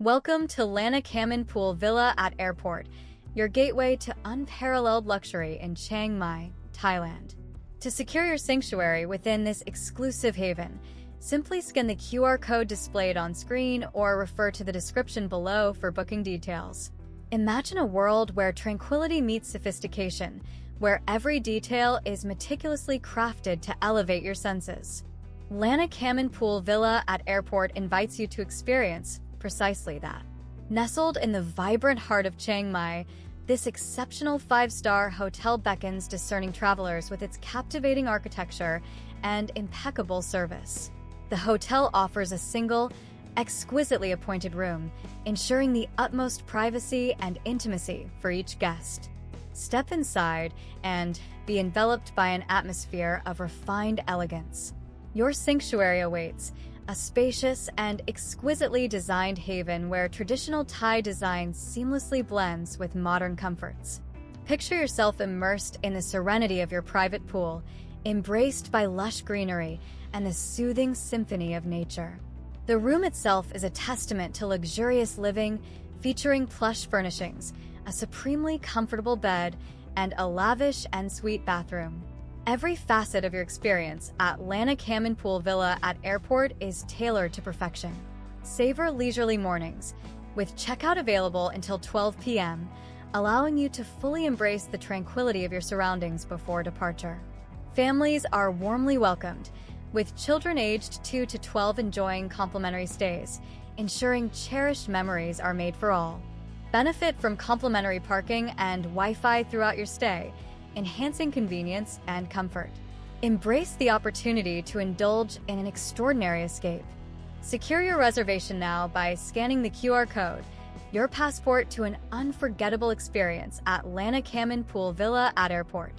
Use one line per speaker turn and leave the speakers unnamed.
Welcome to Lanna Kamin Pool Villa at Airport, your gateway to unparalleled luxury in Chiang Mai, Thailand. To secure your sanctuary within this exclusive haven, simply scan the QR code displayed on screen or refer to the description below for booking details. Imagine a world where tranquility meets sophistication, where every detail is meticulously crafted to elevate your senses. Lanna Kamin Pool Villa at Airport invites you to experience precisely that. Nestled in the vibrant heart of Chiang Mai, this exceptional five-star hotel beckons discerning travelers with its captivating architecture and impeccable service. The hotel offers a single, exquisitely appointed room, ensuring the utmost privacy and intimacy for each guest. Step inside and be enveloped by an atmosphere of refined elegance. Your sanctuary awaits, a spacious and exquisitely designed haven where traditional Thai design seamlessly blends with modern comforts. Picture yourself immersed in the serenity of your private pool, embraced by lush greenery and the soothing symphony of nature. The room itself is a testament to luxurious living, featuring plush furnishings, a supremely comfortable bed, and a lavish and sweet bathroom. Every facet of your experience at Lanna Kamin Pool Villa at Airport is tailored to perfection. Savor leisurely mornings, with checkout available until 12 p.m., allowing you to fully embrace the tranquility of your surroundings before departure. Families are warmly welcomed, with children aged 2 to 12 enjoying complimentary stays, ensuring cherished memories are made for all. Benefit from complimentary parking and Wi-Fi throughout your stay, enhancing convenience and comfort. Embrace the opportunity to indulge in an extraordinary escape. Secure your reservation now by scanning the QR code, your passport to an unforgettable experience at Lanna Kamin Pool Villa at Airport.